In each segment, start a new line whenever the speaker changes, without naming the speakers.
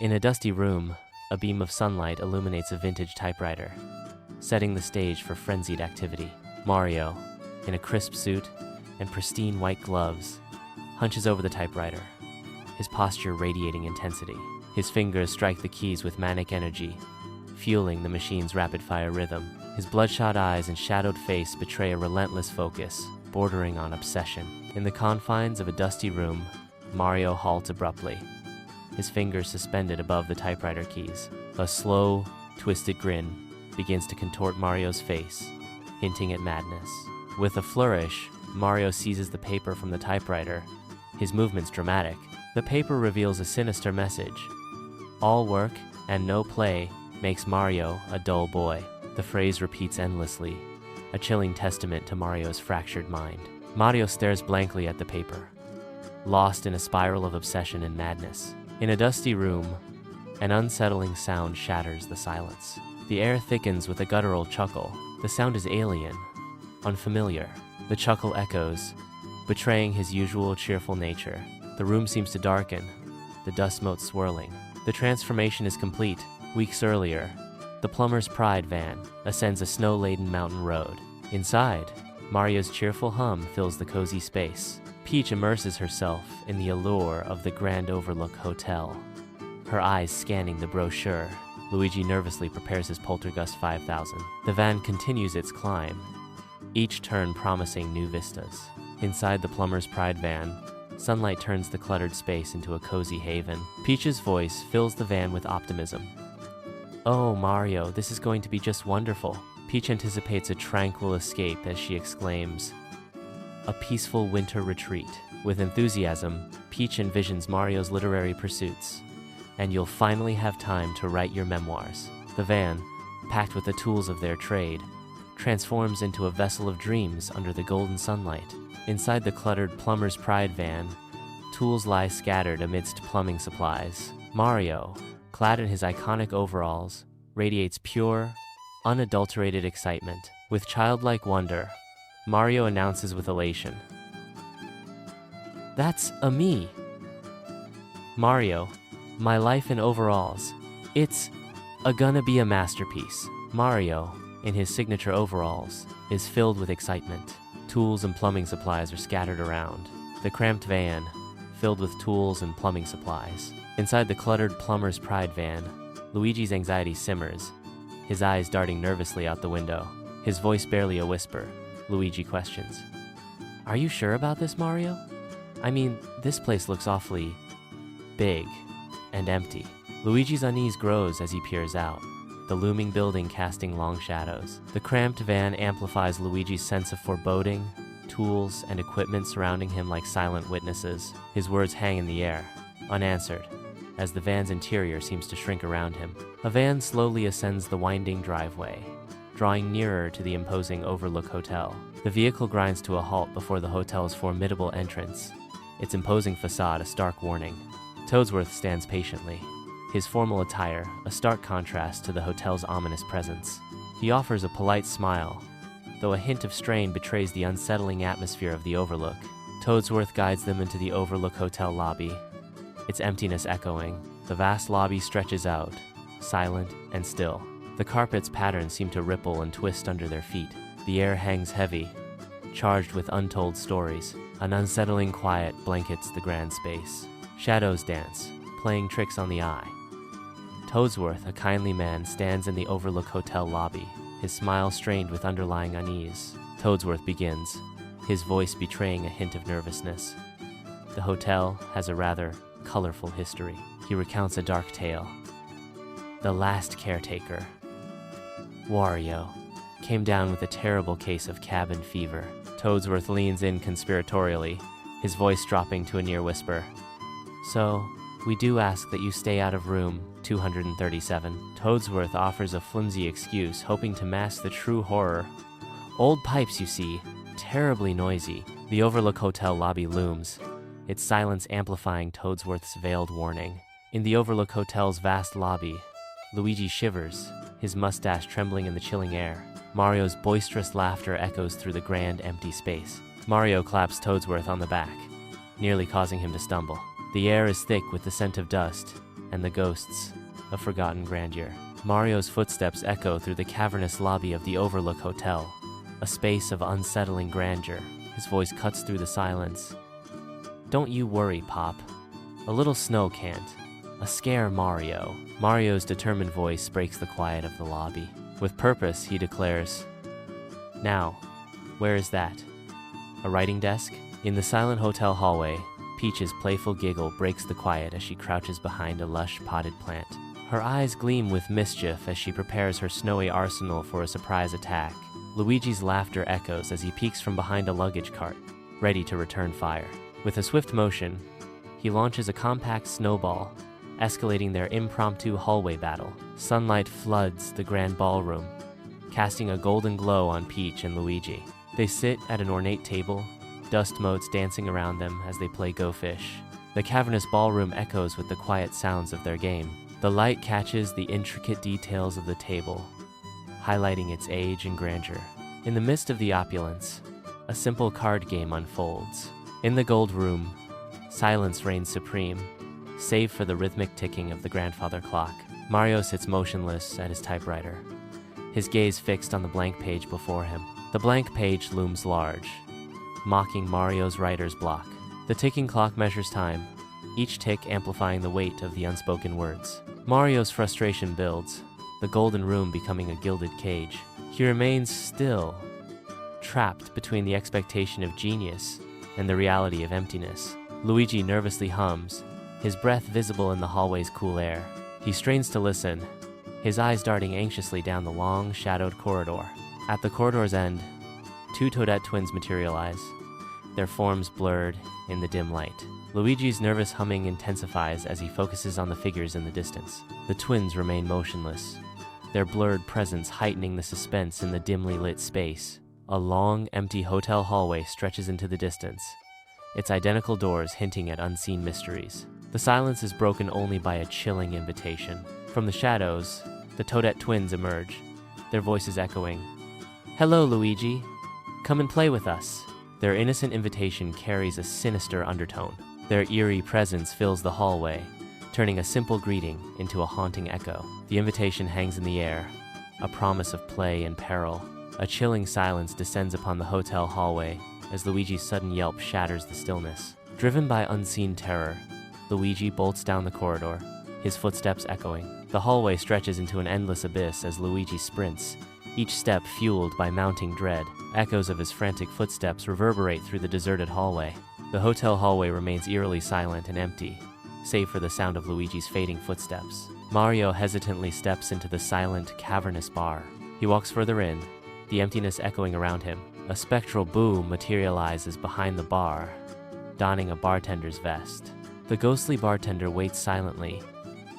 In a dusty room, a beam of sunlight illuminates a vintage typewriter, setting the stage for frenzied activity. Mario, in a crisp suit and pristine white gloves, hunches over the typewriter, his posture radiating intensity. His fingers strike the keys with manic energy, fueling the machine's rapid-fire rhythm. His bloodshot eyes and shadowed face betray a relentless focus, bordering on obsession. In the confines of a dusty room, Mario halts abruptly, his fingers suspended above the typewriter keys. A slow, twisted grin begins to contort Mario's face, hinting at madness. With a flourish, Mario seizes the paper from the typewriter, his movements dramatic. The paper reveals a sinister message. All work and no play makes Mario a dull boy. The phrase repeats endlessly, a chilling testament to Mario's fractured mind. Mario stares blankly at the paper, lost in a spiral of obsession and madness. In a dusty room, an unsettling sound shatters the silence. The air thickens with a guttural chuckle. The sound is alien, unfamiliar. The chuckle echoes, betraying his usual cheerful nature. The room seems to darken, the dust motes swirling. The transformation is complete. Weeks earlier, the plumber's pride van ascends a snow-laden mountain road. Inside, Mario's cheerful hum fills the cozy space. Peach immerses herself in the allure of the Grand Overlook Hotel, her eyes scanning the brochure. Luigi nervously prepares his Poltergust 5000. The van continues its climb, each turn promising new vistas. Inside the plumber's pride van, sunlight turns the cluttered space into a cozy haven. Peach's voice fills the van with optimism. "Oh, Mario, this is going to be just wonderful." Peach anticipates a tranquil escape as she exclaims, "A peaceful winter retreat." With enthusiasm, Peach envisions Mario's literary pursuits, and you'll finally have time to write your memoirs. The van, packed with the tools of their trade, transforms into a vessel of dreams under the golden sunlight. Inside the cluttered plumber's pride van, tools lie scattered amidst plumbing supplies. Mario, clad in his iconic overalls, radiates pure, unadulterated excitement. With childlike wonder, Mario announces with elation, "That's a me! Mario, my life in overalls. It's gonna be a masterpiece." Mario, in his signature overalls, is filled with excitement. Tools and plumbing supplies are scattered around. The cramped van, filled with tools and plumbing supplies. Inside the cluttered plumber's pride van, Luigi's anxiety simmers, his eyes darting nervously out the window. His voice barely a whisper, Luigi questions, "Are you sure about this, Mario? I mean, this place looks awfully big and empty." Luigi's unease grows as he peers out, the looming building casting long shadows. The cramped van amplifies Luigi's sense of foreboding, tools and equipment surrounding him like silent witnesses. His words hang in the air, unanswered, as the van's interior seems to shrink around him. A van slowly ascends the winding driveway, drawing nearer to the imposing Overlook Hotel. The vehicle grinds to a halt before the hotel's formidable entrance, its imposing facade a stark warning. Toadsworth stands patiently, his formal attire a stark contrast to the hotel's ominous presence. He offers a polite smile, though a hint of strain betrays the unsettling atmosphere of the Overlook. Toadsworth guides them into the Overlook Hotel lobby, its emptiness echoing. The vast lobby stretches out, silent and still. The carpet's patterns seem to ripple and twist under their feet. The air hangs heavy, charged with untold stories. An unsettling quiet blankets the grand space. Shadows dance, playing tricks on the eye. Toadsworth, a kindly man, stands in the Overlook Hotel lobby, his smile strained with underlying unease. Toadsworth begins, his voice betraying a hint of nervousness. The hotel has a rather colorful history. He recounts a dark tale. The last caretaker, Wario, came down with a terrible case of cabin fever. Toadsworth leans in conspiratorially, his voice dropping to a near whisper. "So, we do ask that you stay out of room 237. Toadsworth offers a flimsy excuse, hoping to mask the true horror. "Old pipes, you see, terribly noisy." The Overlook Hotel lobby looms, its silence amplifying Toadsworth's veiled warning. In the Overlook Hotel's vast lobby, Luigi shivers, his mustache trembling in the chilling air. Mario's boisterous laughter echoes through the grand, empty space. Mario claps Toadsworth on the back, nearly causing him to stumble. The air is thick with the scent of dust, and the ghosts of forgotten grandeur. Mario's footsteps echo through the cavernous lobby of the Overlook Hotel, a space of unsettling grandeur. His voice cuts through the silence. "Don't you worry, Pop. A little snow can't. A scare, Mario." Mario's determined voice breaks the quiet of the lobby. With purpose, he declares, "Now, where is that? A writing desk?" In the silent hotel hallway, Peach's playful giggle breaks the quiet as she crouches behind a lush potted plant. Her eyes gleam with mischief as she prepares her snowy arsenal for a surprise attack. Luigi's laughter echoes as he peeks from behind a luggage cart, ready to return fire. With a swift motion, he launches a compact snowball, escalating their impromptu hallway battle. Sunlight floods the grand ballroom, casting a golden glow on Peach and Luigi. They sit at an ornate table, dust motes dancing around them as they play Go Fish. The cavernous ballroom echoes with the quiet sounds of their game. The light catches the intricate details of the table, highlighting its age and grandeur. In the midst of the opulence, a simple card game unfolds. In the gold room, silence reigns supreme, save for the rhythmic ticking of the grandfather clock. Mario sits motionless at his typewriter, his gaze fixed on the blank page before him. The blank page looms large, mocking Mario's writer's block. The ticking clock measures time, each tick amplifying the weight of the unspoken words. Mario's frustration builds, the golden room becoming a gilded cage. He remains still, trapped between the expectation of genius and the reality of emptiness. Luigi nervously hums, his breath visible in the hallway's cool air. He strains to listen, his eyes darting anxiously down the long, shadowed corridor. At the corridor's end, two Toadette twins materialize, their forms blurred in the dim light. Luigi's nervous humming intensifies as he focuses on the figures in the distance. The twins remain motionless, their blurred presence heightening the suspense in the dimly lit space. A long, empty hotel hallway stretches into the distance, its identical doors hinting at unseen mysteries. The silence is broken only by a chilling invitation. From the shadows, the Toadette twins emerge, their voices echoing, "Hello, Luigi. Come and play with us." Their innocent invitation carries a sinister undertone. Their eerie presence fills the hallway, turning a simple greeting into a haunting echo. The invitation hangs in the air, a promise of play and peril. A chilling silence descends upon the hotel hallway as Luigi's sudden yelp shatters the stillness. Driven by unseen terror, Luigi bolts down the corridor, his footsteps echoing. The hallway stretches into an endless abyss as Luigi sprints, each step fueled by mounting dread. Echoes of his frantic footsteps reverberate through the deserted hallway. The hotel hallway remains eerily silent and empty, save for the sound of Luigi's fading footsteps. Mario hesitantly steps into the silent, cavernous bar. He walks further in, the emptiness echoing around him. A spectral boo materializes behind the bar, donning a bartender's vest. The ghostly bartender waits silently,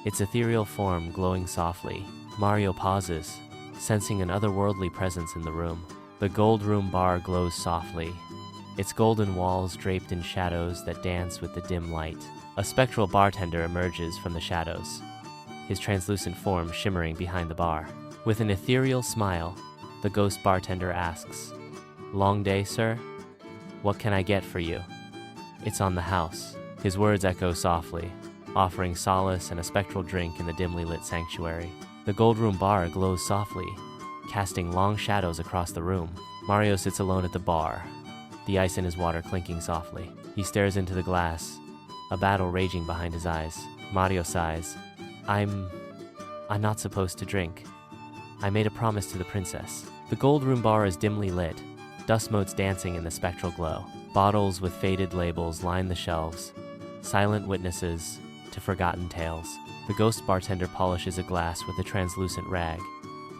its ethereal form glowing softly. Mario pauses, sensing an otherworldly presence in the room. The gold room bar glows softly, its golden walls draped in shadows that dance with the dim light. A spectral bartender emerges from the shadows, his translucent form shimmering behind the bar. With an ethereal smile, the ghost bartender asks, "Long day, sir? What can I get for you? It's on the house." His words echo softly, offering solace and a spectral drink in the dimly lit sanctuary. The gold room bar glows softly, casting long shadows across the room. Mario sits alone at the bar, the ice in his water clinking softly. He stares into the glass, a battle raging behind his eyes. Mario sighs. I'm not supposed to drink. I made a promise to the princess." The gold room bar is dimly lit, dust motes dancing in the spectral glow. Bottles with faded labels line the shelves, silent witnesses to forgotten tales. The ghost bartender polishes a glass with a translucent rag,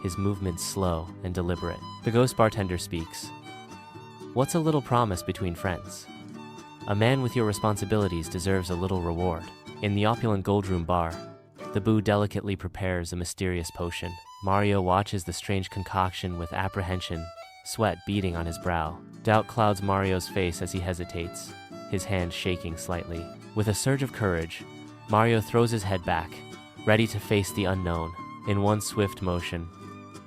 his movements slow and deliberate. The ghost bartender speaks. "What's a little promise between friends? A man with your responsibilities deserves a little reward." In the opulent gold room bar, the boo delicately prepares a mysterious potion. Mario watches the strange concoction with apprehension, sweat beading on his brow. Doubt clouds Mario's face as he hesitates, his hand shaking slightly. With a surge of courage, Mario throws his head back, ready to face the unknown. In one swift motion,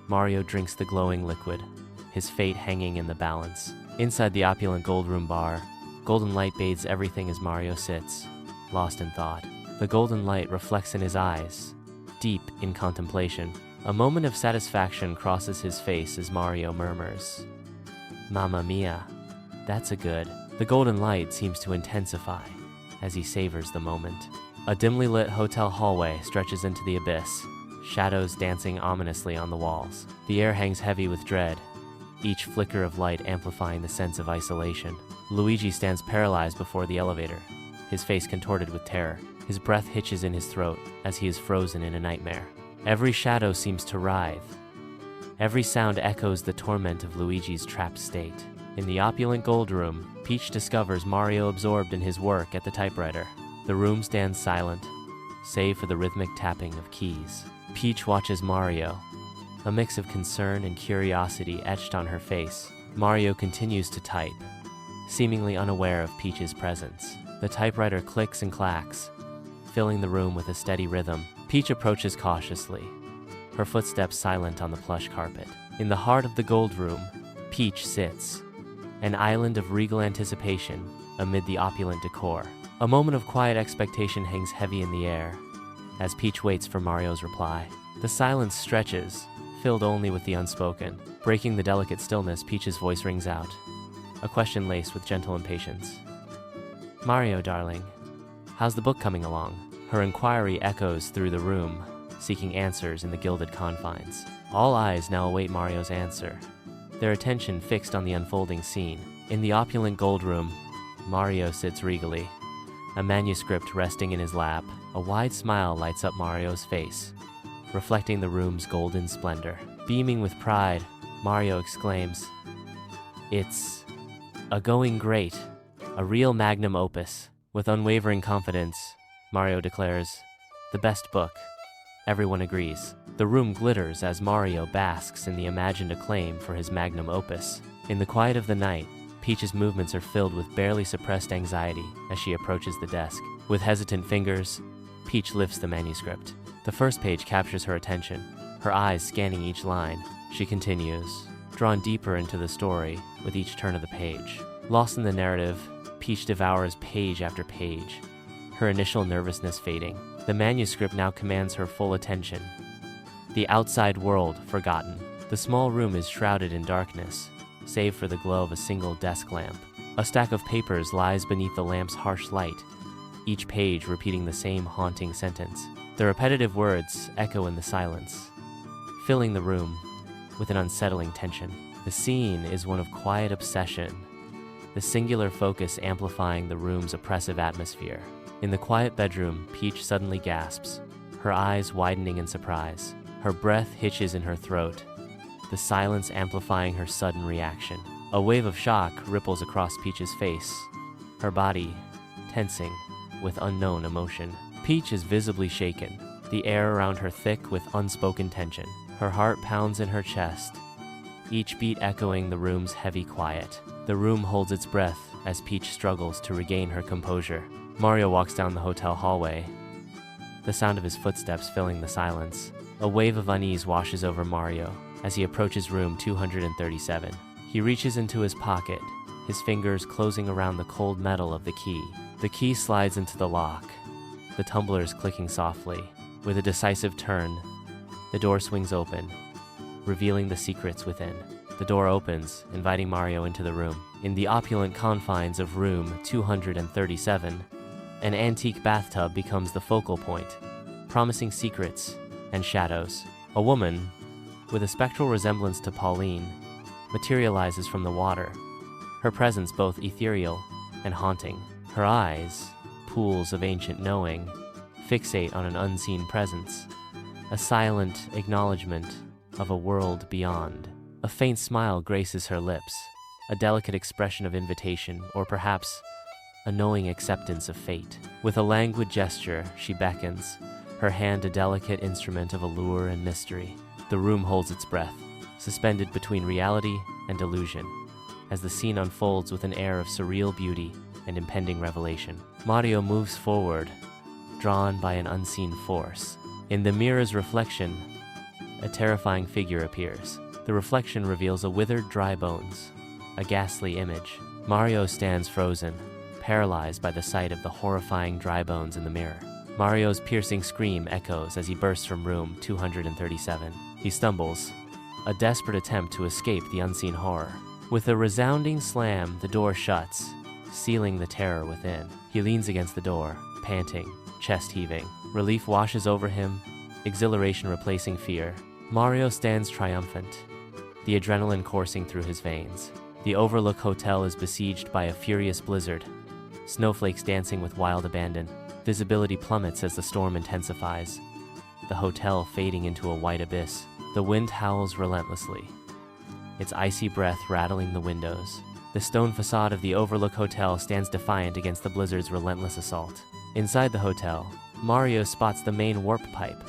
Mario drinks the glowing liquid, his fate hanging in the balance. Inside the opulent gold room bar, golden light bathes everything as Mario sits, lost in thought. The golden light reflects in his eyes, deep in contemplation. A moment of satisfaction crosses his face as Mario murmurs, "Mamma mia, that's a good." The golden light seems to intensify as he savors the moment. A dimly lit hotel hallway stretches into the abyss, shadows dancing ominously on the walls. The air hangs heavy with dread, each flicker of light amplifying the sense of isolation. Luigi stands paralyzed before the elevator, his face contorted with terror. His breath hitches in his throat as he is frozen in a nightmare. Every shadow seems to writhe. Every sound echoes the torment of Luigi's trapped state. In the opulent gold room, Peach discovers Mario absorbed in his work at the typewriter. The room stands silent, save for the rhythmic tapping of keys. Peach watches Mario, a mix of concern and curiosity etched on her face. Mario continues to type, seemingly unaware of Peach's presence. The typewriter clicks and clacks, filling the room with a steady rhythm. Peach approaches cautiously, her footsteps silent on the plush carpet. In the heart of the gold room, Peach sits, an island of regal anticipation amid the opulent decor. A moment of quiet expectation hangs heavy in the air as Peach waits for Mario's reply. The silence stretches, filled only with the unspoken. Breaking the delicate stillness, Peach's voice rings out, a question laced with gentle impatience. "Mario, darling, how's the book coming along?" Her inquiry echoes through the room, seeking answers in the gilded confines. All eyes now await Mario's answer, their attention fixed on the unfolding scene. In the opulent gold room, Mario sits regally, a manuscript resting in his lap. A wide smile lights up Mario's face, reflecting the room's golden splendor. Beaming with pride, Mario exclaims, "It's going great, a real magnum opus." With unwavering confidence, Mario declares, "The best book." Everyone agrees. The room glitters as Mario basks in the imagined acclaim for his magnum opus. In the quiet of the night, Peach's movements are filled with barely suppressed anxiety as she approaches the desk. With hesitant fingers, Peach lifts the manuscript. The first page captures her attention, her eyes scanning each line. She continues, drawn deeper into the story with each turn of the page. Lost in the narrative, Peach devours page after page, her initial nervousness fading. The manuscript now commands her full attention. The outside world forgotten. The small room is shrouded in darkness, save for the glow of a single desk lamp. A stack of papers lies beneath the lamp's harsh light, each page repeating the same haunting sentence. The repetitive words echo in the silence, filling the room with an unsettling tension. The scene is one of quiet obsession, the singular focus amplifying the room's oppressive atmosphere. In the quiet bedroom, Peach suddenly gasps, her eyes widening in surprise. Her breath hitches in her throat, the silence amplifying her sudden reaction. A wave of shock ripples across Peach's face, her body tensing with unknown emotion. Peach is visibly shaken, the air around her thick with unspoken tension. Her heart pounds in her chest, each beat echoing the room's heavy quiet. The room holds its breath as Peach struggles to regain her composure. Mario walks down the hotel hallway, the sound of his footsteps filling the silence. A wave of unease washes over Mario as he approaches room 237. He reaches into his pocket, his fingers closing around the cold metal of the key. The key slides into the lock, the tumblers clicking softly. With a decisive turn, the door swings open, revealing the secrets within. The door opens, inviting Mario into the room. In the opulent confines of room 237, an antique bathtub becomes the focal point, promising secrets and shadows. A woman, with a spectral resemblance to Pauline, materializes from the water, her presence both ethereal and haunting. Her eyes, pools of ancient knowing, fixate on an unseen presence, a silent acknowledgement of a world beyond. A faint smile graces her lips, a delicate expression of invitation, or perhaps a knowing acceptance of fate. With a languid gesture, she beckons, her hand a delicate instrument of allure and mystery. The room holds its breath, suspended between reality and illusion, as the scene unfolds with an air of surreal beauty and impending revelation. Mario moves forward, drawn by an unseen force. In the mirror's reflection, a terrifying figure appears. The reflection reveals a withered dry bones, a ghastly image. Mario stands frozen, paralyzed by the sight of the horrifying dry bones in the mirror. Mario's piercing scream echoes as he bursts from room 237. He stumbles, a desperate attempt to escape the unseen horror. With a resounding slam, the door shuts, sealing the terror within. He leans against the door, panting, chest heaving. Relief washes over him, exhilaration replacing fear. Mario stands triumphant, the adrenaline coursing through his veins. The Overlook Hotel is besieged by a furious blizzard, snowflakes dancing with wild abandon. Visibility plummets as the storm intensifies, the hotel fading into a white abyss. The wind howls relentlessly, its icy breath rattling the windows. The stone facade of the Overlook Hotel stands defiant against the blizzard's relentless assault. Inside the hotel, Mario spots the main warp pipe,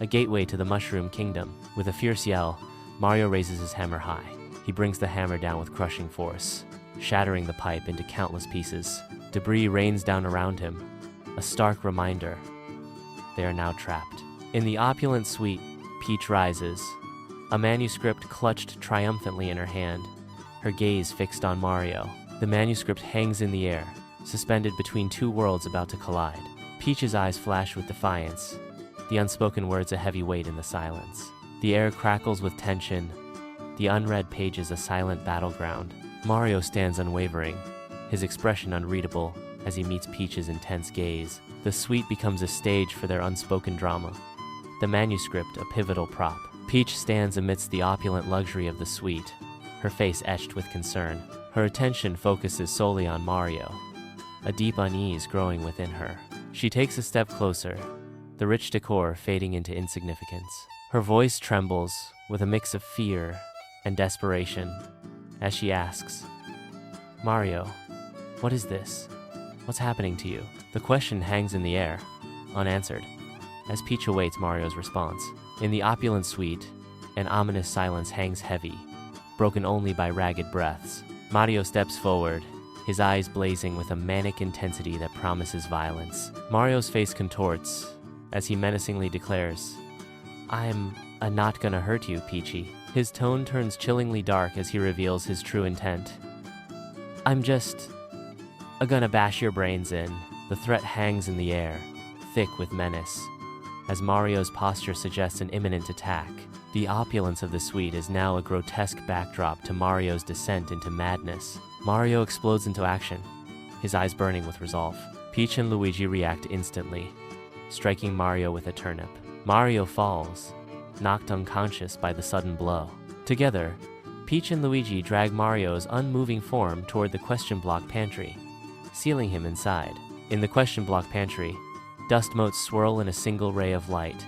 a gateway to the Mushroom Kingdom. With a fierce yell, Mario raises his hammer high. He brings the hammer down with crushing force, shattering the pipe into countless pieces. Debris rains down around him, a stark reminder they are now trapped. In the opulent suite, Peach rises, a manuscript clutched triumphantly in her hand, her gaze fixed on Mario. The manuscript hangs in the air, suspended between two worlds about to collide. Peach's eyes flash with defiance, the unspoken words a heavy weight in the silence. The air crackles with tension, the unread pages a silent battleground. Mario stands unwavering, his expression unreadable as he meets Peach's intense gaze. The suite becomes a stage for their unspoken drama, the manuscript a pivotal prop. Peach stands amidst the opulent luxury of the suite, her face etched with concern. Her attention focuses solely on Mario, a deep unease growing within her. She takes a step closer, the rich decor fading into insignificance. Her voice trembles with a mix of fear and desperation as she asks, "Mario, what is this? What's happening to you?" The question hangs in the air, unanswered, as Peach awaits Mario's response. In the opulent suite, an ominous silence hangs heavy, broken only by ragged breaths. Mario steps forward, his eyes blazing with a manic intensity that promises violence. Mario's face contorts as he menacingly declares, I'm not gonna hurt you, Peachy." His tone turns chillingly dark as he reveals his true intent. "I'm just gonna bash your brains in." The threat hangs in the air, thick with menace, as Mario's posture suggests an imminent attack. The opulence of the suite is now a grotesque backdrop to Mario's descent into madness. Mario explodes into action, his eyes burning with resolve. Peach and Luigi react instantly, striking Mario with a turnip. Mario falls, knocked unconscious by the sudden blow. Together, Peach and Luigi drag Mario's unmoving form toward the question block pantry, sealing him inside. In the question block pantry, dust motes swirl in a single ray of light,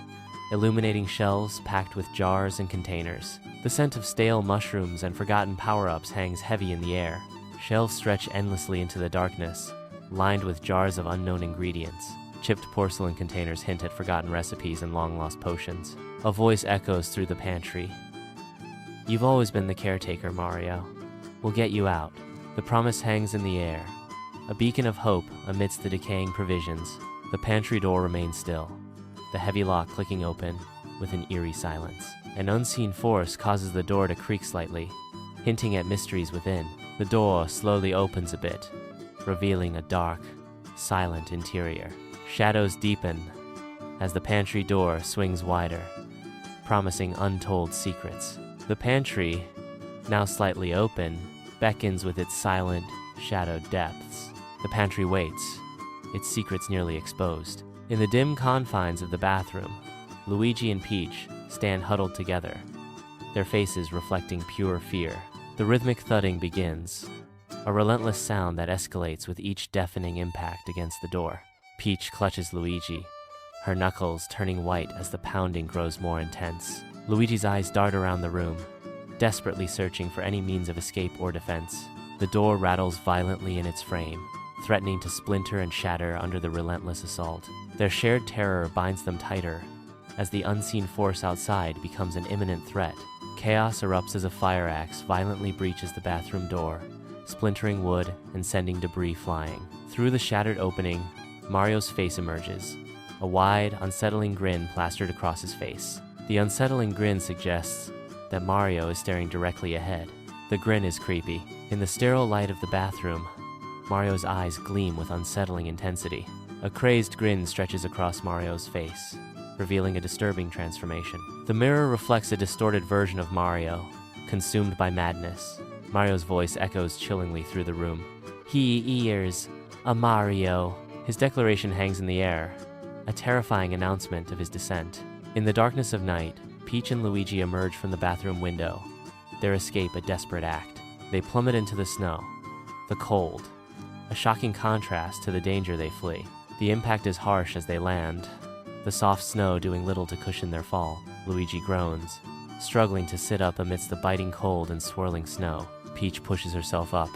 illuminating shelves packed with jars and containers. The scent of stale mushrooms and forgotten power-ups hangs heavy in the air. Shelves stretch endlessly into the darkness, lined with jars of unknown ingredients. Chipped porcelain containers hint at forgotten recipes and long-lost potions. A voice echoes through the pantry. "You've always been the caretaker, Mario. We'll get you out." The promise hangs in the air, a beacon of hope amidst the decaying provisions. The pantry door remains still, the heavy lock clicking open with an eerie silence. An unseen force causes the door to creak slightly, hinting at mysteries within. The door slowly opens a bit, revealing a dark, silent interior. Shadows deepen as the pantry door swings wider, promising untold secrets. The pantry, now slightly open, beckons with its silent, shadowed depths. The pantry waits, its secrets nearly exposed. In the dim confines of the bathroom, Luigi and Peach stand huddled together, their faces reflecting pure fear. The rhythmic thudding begins, a relentless sound that escalates with each deafening impact against the door. Peach clutches Luigi, her knuckles turning white as the pounding grows more intense. Luigi's eyes dart around the room, desperately searching for any means of escape or defense. The door rattles violently in its frame, threatening to splinter and shatter under the relentless assault. Their shared terror binds them tighter, as the unseen force outside becomes an imminent threat. Chaos erupts as a fire axe violently breaches the bathroom door, splintering wood and sending debris flying. Through the shattered opening, Mario's face emerges, a wide, unsettling grin plastered across his face. The unsettling grin suggests that Mario is staring directly ahead. The grin is creepy. In the sterile light of the bathroom, Mario's eyes gleam with unsettling intensity. A crazed grin stretches across Mario's face, revealing a disturbing transformation. The mirror reflects a distorted version of Mario, consumed by madness. Mario's voice echoes chillingly through the room. He ears a Mario. His declaration hangs in the air, a terrifying announcement of his descent. In the darkness of night, Peach and Luigi emerge from the bathroom window, their escape a desperate act. They plummet into the snow, the cold, a shocking contrast to the danger they flee. The impact is harsh as they land, the soft snow doing little to cushion their fall. Luigi groans, struggling to sit up amidst the biting cold and swirling snow. Peach pushes herself up,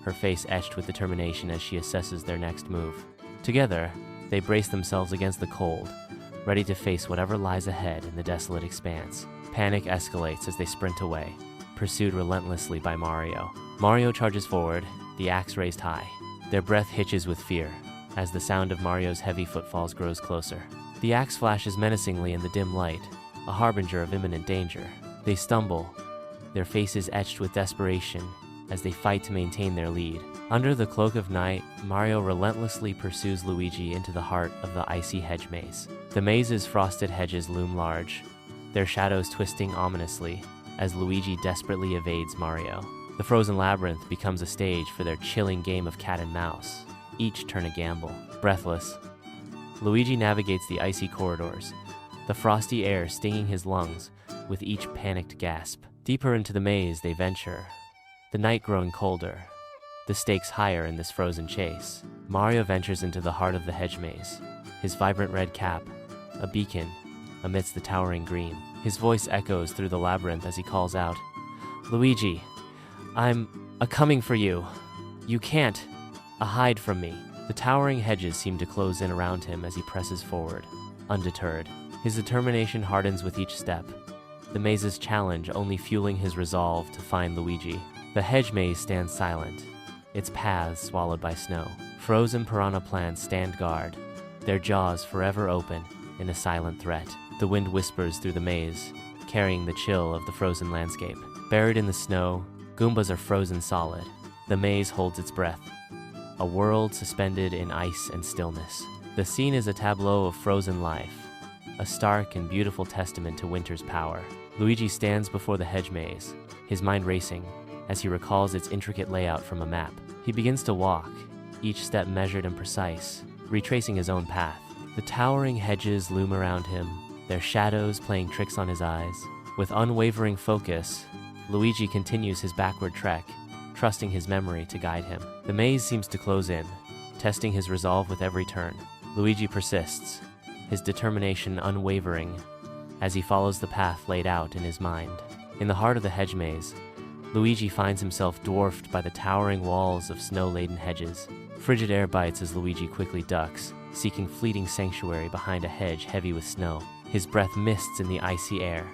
her face etched with determination as she assesses their next move. Together, they brace themselves against the cold, ready to face whatever lies ahead in the desolate expanse. Panic escalates as they sprint away, pursued relentlessly by Mario. Mario charges forward, the axe raised high. Their breath hitches with fear as the sound of Mario's heavy footfalls grows closer. The axe flashes menacingly in the dim light, a harbinger of imminent danger. They stumble, their faces etched with desperation as they fight to maintain their lead. Under the cloak of night, Mario relentlessly pursues Luigi into the heart of the icy hedge maze. The maze's frosted hedges loom large, their shadows twisting ominously as Luigi desperately evades Mario. The frozen labyrinth becomes a stage for their chilling game of cat and mouse, each turn a gamble. Breathless, Luigi navigates the icy corridors, the frosty air stinging his lungs with each panicked gasp. Deeper into the maze they venture, the night growing colder, the stakes higher in this frozen chase. Mario ventures into the heart of the hedge maze, his vibrant red cap, a beacon amidst the towering green. His voice echoes through the labyrinth as he calls out, "Luigi, I'm a-coming for you. You can't hide from me." The towering hedges seem to close in around him as he presses forward, undeterred. His determination hardens with each step, the maze's challenge only fueling his resolve to find Luigi. The hedge maze stands silent, its paths swallowed by snow. Frozen piranha plants stand guard, their jaws forever open in a silent threat. The wind whispers through the maze, carrying the chill of the frozen landscape. Buried in the snow, Goombas are frozen solid. The maze holds its breath, a world suspended in ice and stillness. The scene is a tableau of frozen life, a stark and beautiful testament to winter's power. Luigi stands before the hedge maze, his mind racing as he recalls its intricate layout from a map. He begins to walk, each step measured and precise, retracing his own path. The towering hedges loom around him, their shadows playing tricks on his eyes. With unwavering focus, Luigi continues his backward trek, trusting his memory to guide him. The maze seems to close in, testing his resolve with every turn. Luigi persists, his determination unwavering, as he follows the path laid out in his mind. In the heart of the hedge maze, Luigi finds himself dwarfed by the towering walls of snow-laden hedges. Frigid air bites as Luigi quickly ducks, seeking fleeting sanctuary behind a hedge heavy with snow. His breath mists in the icy air,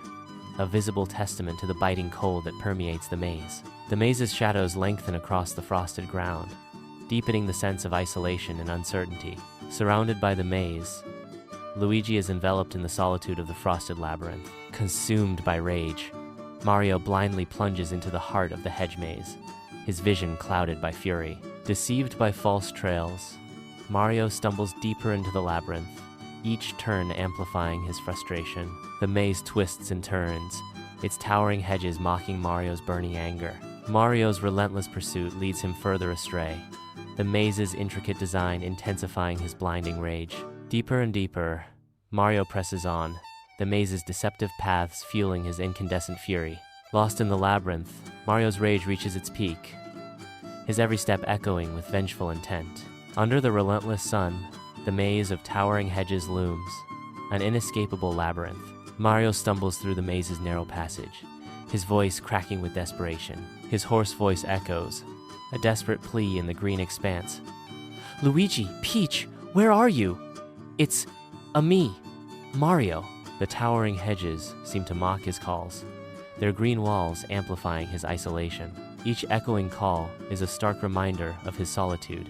a visible testament to the biting cold that permeates the maze. The maze's shadows lengthen across the frosted ground, deepening the sense of isolation and uncertainty. Surrounded by the maze, Luigi is enveloped in the solitude of the frosted labyrinth. Consumed by rage, Mario blindly plunges into the heart of the hedge maze, his vision clouded by fury. Deceived by false trails, Mario stumbles deeper into the labyrinth, each turn amplifying his frustration. The maze twists and turns, its towering hedges mocking Mario's burning anger. Mario's relentless pursuit leads him further astray, the maze's intricate design intensifying his blinding rage. Deeper and deeper, Mario presses on, the maze's deceptive paths fueling his incandescent fury. Lost in the labyrinth, Mario's rage reaches its peak, his every step echoing with vengeful intent. Under the relentless sun, the maze of towering hedges looms, an inescapable labyrinth. Mario stumbles through the maze's narrow passage, his voice cracking with desperation. His hoarse voice echoes, a desperate plea in the green expanse. "Luigi, Peach, where are you? It's me, Mario." The towering hedges seem to mock his calls, their green walls amplifying his isolation. Each echoing call is a stark reminder of his solitude,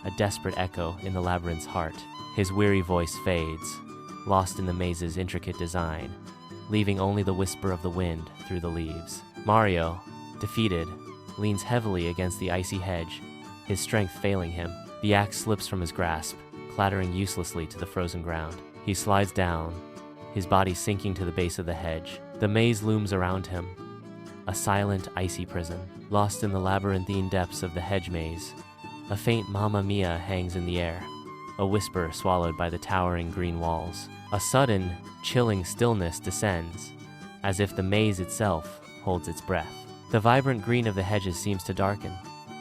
a desperate echo in the labyrinth's heart. His weary voice fades, lost in the maze's intricate design, leaving only the whisper of the wind through the leaves. Mario, defeated, leans heavily against the icy hedge, his strength failing him. The axe slips from his grasp, clattering uselessly to the frozen ground. He slides down, his body sinking to the base of the hedge. The maze looms around him, a silent, icy prison. Lost in the labyrinthine depths of the hedge maze, a faint Mamma Mia hangs in the air, a whisper swallowed by the towering green walls. A sudden, chilling stillness descends, as if the maze itself holds its breath. The vibrant green of the hedges seems to darken,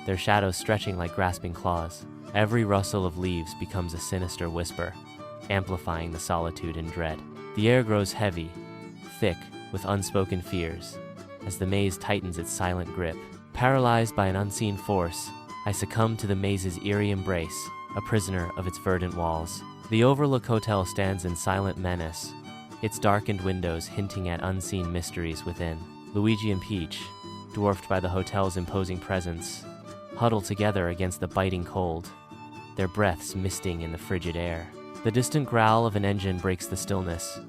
their shadows stretching like grasping claws. Every rustle of leaves becomes a sinister whisper, amplifying the solitude and dread. The air grows heavy, thick with unspoken fears, as the maze tightens its silent grip. Paralyzed by an unseen force, I succumb to the maze's eerie embrace, a prisoner of its verdant walls. The Overlook Hotel stands in silent menace, its darkened windows hinting at unseen mysteries within. Luigi and Peach, dwarfed by the hotel's imposing presence, huddle together against the biting cold, their breaths misting in the frigid air. The distant growl of an engine breaks the stillness,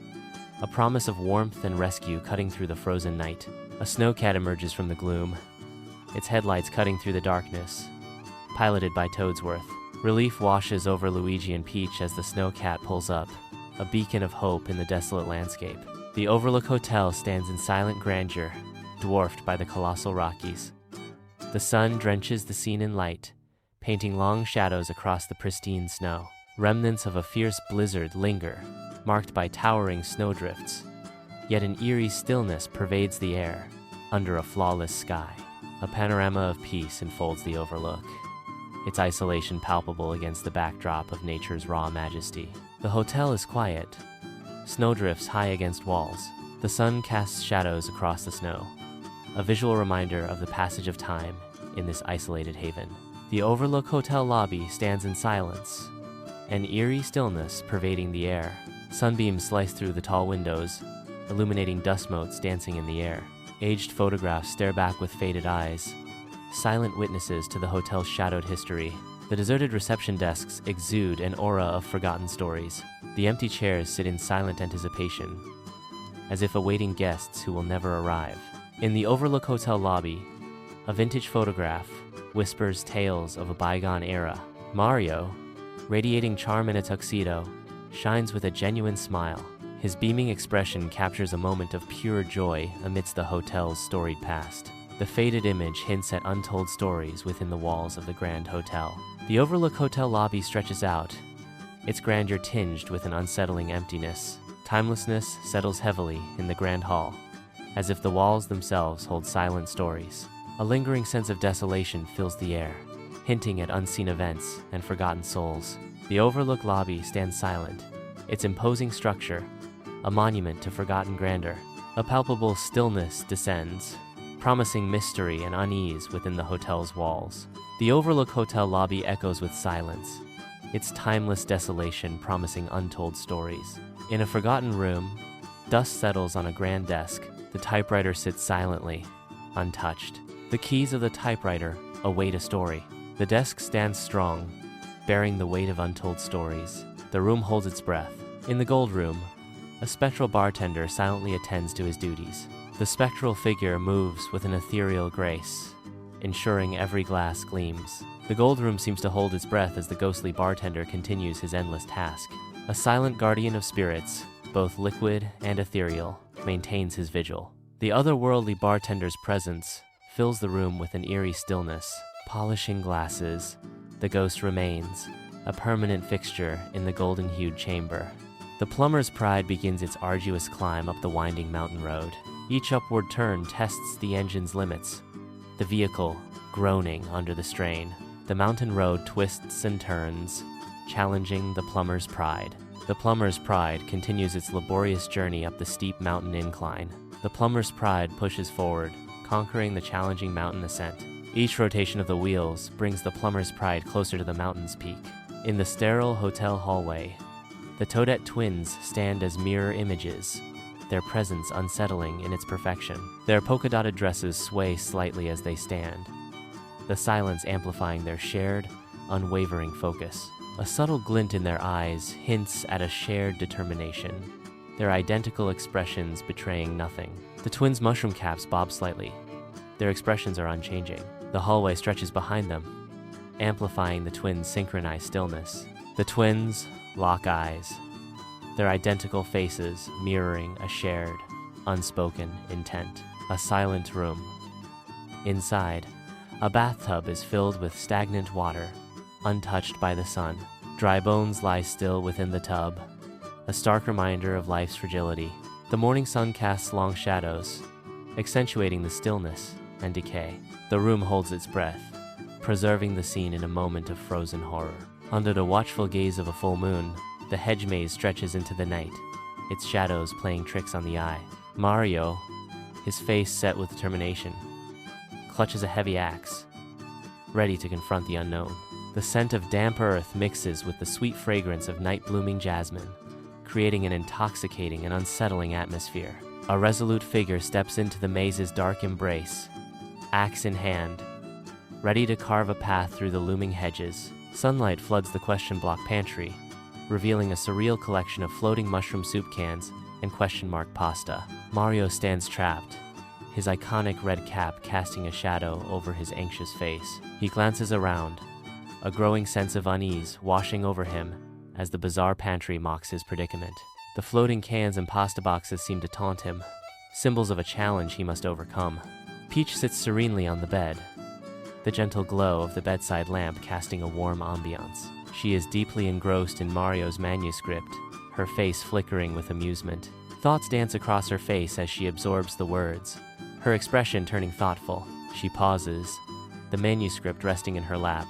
a promise of warmth and rescue cutting through the frozen night. A snowcat emerges from the gloom, its headlights cutting through the darkness, piloted by Toadsworth. Relief washes over Luigi and Peach as the snowcat pulls up, a beacon of hope in the desolate landscape. The Overlook Hotel stands in silent grandeur, dwarfed by the colossal Rockies. The sun drenches the scene in light, painting long shadows across the pristine snow. Remnants of a fierce blizzard linger, marked by towering snowdrifts, yet an eerie stillness pervades the air, under a flawless sky. A panorama of peace enfolds the Overlook, its isolation palpable against the backdrop of nature's raw majesty. The hotel is quiet, snowdrifts high against walls. The sun casts shadows across the snow, a visual reminder of the passage of time in this isolated haven. The Overlook Hotel lobby stands in silence, an eerie stillness pervading the air. Sunbeams slice through the tall windows, illuminating dust motes dancing in the air. Aged photographs stare back with faded eyes, silent witnesses to the hotel's shadowed history. The deserted reception desks exude an aura of forgotten stories. The empty chairs sit in silent anticipation, as if awaiting guests who will never arrive. In the Overlook Hotel lobby, a vintage photograph whispers tales of a bygone era. Mario, radiating charm in a tuxedo, shines with a genuine smile. His beaming expression captures a moment of pure joy amidst the hotel's storied past. The faded image hints at untold stories within the walls of the Grand Hotel. The Overlook Hotel lobby stretches out, its grandeur tinged with an unsettling emptiness. Timelessness settles heavily in the Grand Hall, as if the walls themselves hold silent stories. A lingering sense of desolation fills the air, hinting at unseen events and forgotten souls. The Overlook lobby stands silent, its imposing structure a monument to forgotten grandeur. A palpable stillness descends, promising mystery and unease within the hotel's walls. The Overlook Hotel lobby echoes with silence, its timeless desolation promising untold stories. In a forgotten room, dust settles on a grand desk. The typewriter sits silently, untouched. The keys of the typewriter await a story. The desk stands strong, bearing the weight of untold stories. The room holds its breath. In the gold room, a spectral bartender silently attends to his duties. The spectral figure moves with an ethereal grace, ensuring every glass gleams. The gold room seems to hold its breath as the ghostly bartender continues his endless task. A silent guardian of spirits, both liquid and ethereal, maintains his vigil. The otherworldly bartender's presence fills the room with an eerie stillness. Polishing glasses, the ghost remains, a permanent fixture in the golden-hued chamber. The plumber's pride begins its arduous climb up the winding mountain road. Each upward turn tests the engine's limits, the vehicle groaning under the strain. The mountain road twists and turns, challenging the plumber's pride. The plumber's pride continues its laborious journey up the steep mountain incline. The plumber's pride pushes forward, conquering the challenging mountain ascent. Each rotation of the wheels brings the plumber's pride closer to the mountain's peak. In the sterile hotel hallway, the Toadette twins stand as mirror images, their presence unsettling in its perfection. Their polka-dotted dresses sway slightly as they stand, the silence amplifying their shared, unwavering focus. A subtle glint in their eyes hints at a shared determination, their identical expressions betraying nothing. The twins' mushroom caps bob slightly. Their expressions are unchanging. The hallway stretches behind them, amplifying the twins' synchronized stillness. The twins lock eyes, their identical faces mirroring a shared, unspoken intent. A silent room. Inside, a bathtub is filled with stagnant water, untouched by the sun. Dry bones lie still within the tub, a stark reminder of life's fragility. The morning sun casts long shadows, accentuating the stillness and decay. The room holds its breath, preserving the scene in a moment of frozen horror. Under the watchful gaze of a full moon, the hedge maze stretches into the night, its shadows playing tricks on the eye. Mario, his face set with determination, clutches a heavy axe, ready to confront the unknown. The scent of damp earth mixes with the sweet fragrance of night-blooming jasmine, creating an intoxicating and unsettling atmosphere. A resolute figure steps into the maze's dark embrace, axe in hand, ready to carve a path through the looming hedges. Sunlight floods the question-block pantry, revealing a surreal collection of floating mushroom soup cans and question mark pasta. Mario stands trapped, his iconic red cap casting a shadow over his anxious face. He glances around, a growing sense of unease washing over him as the bizarre pantry mocks his predicament. The floating cans and pasta boxes seem to taunt him, symbols of a challenge he must overcome. Peach sits serenely on the bed, the gentle glow of the bedside lamp casting a warm ambiance. She is deeply engrossed in Mario's manuscript, her face flickering with amusement. Thoughts dance across her face as she absorbs the words, her expression turning thoughtful. She pauses, the manuscript resting in her lap,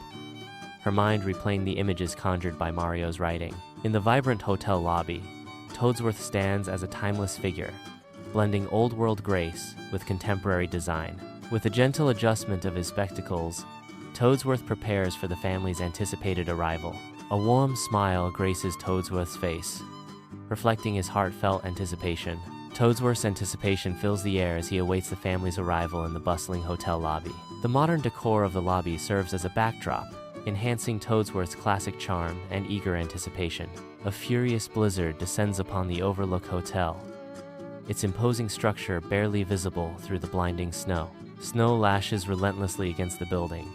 her mind replaying the images conjured by Mario's writing. In the vibrant hotel lobby, Toadsworth stands as a timeless figure, blending old-world grace with contemporary design. With a gentle adjustment of his spectacles, Toadsworth prepares for the family's anticipated arrival. A warm smile graces Toadsworth's face, reflecting his heartfelt anticipation. Toadsworth's anticipation fills the air as he awaits the family's arrival in the bustling hotel lobby. The modern decor of the lobby serves as a backdrop, enhancing Toadsworth's classic charm and eager anticipation. A furious blizzard descends upon the Overlook Hotel, its imposing structure barely visible through the blinding snow. Snow lashes relentlessly against the building,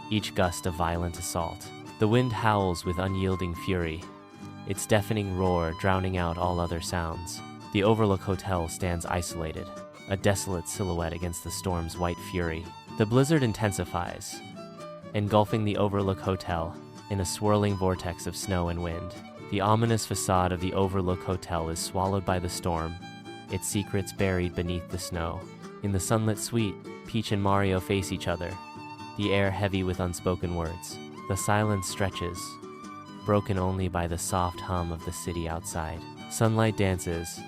each gust a violent assault. The wind howls with unyielding fury, its deafening roar drowning out all other sounds. The Overlook Hotel stands isolated, a desolate silhouette against the storm's white fury. The blizzard intensifies, engulfing the Overlook Hotel in a swirling vortex of snow and wind. The ominous facade of the Overlook Hotel is swallowed by the storm, its secrets buried beneath the snow. In the sunlit suite, Peach and Mario face each other, the air heavy with unspoken words. The silence stretches, broken only by the soft hum of the city outside. Sunlight dances,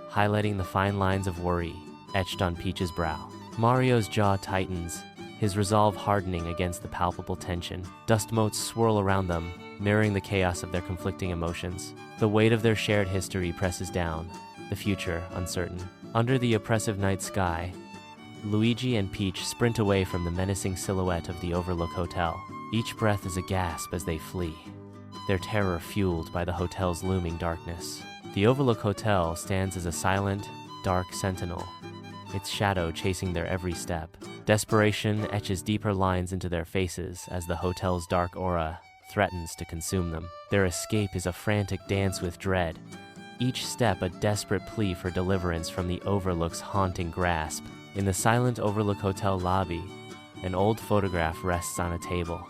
highlighting the fine lines of worry etched on Peach's brow. Mario's jaw tightens, his resolve hardening against the palpable tension. Dust motes swirl around them, mirroring the chaos of their conflicting emotions. The weight of their shared history presses down, the future uncertain. Under the oppressive night sky, Luigi and Peach sprint away from the menacing silhouette of the Overlook Hotel. Each breath is a gasp as they flee, their terror fueled by the hotel's looming darkness. The Overlook Hotel stands as a silent, dark sentinel, its shadow chasing their every step. Desperation etches deeper lines into their faces as the hotel's dark aura threatens to consume them. Their escape is a frantic dance with dread, each step a desperate plea for deliverance from the Overlook's haunting grasp. In the silent Overlook Hotel lobby, an old photograph rests on a table.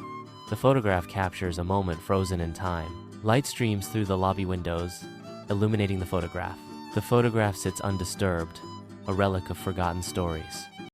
The photograph captures a moment frozen in time. Light streams through the lobby windows, illuminating the photograph. The photograph sits undisturbed, a relic of forgotten stories.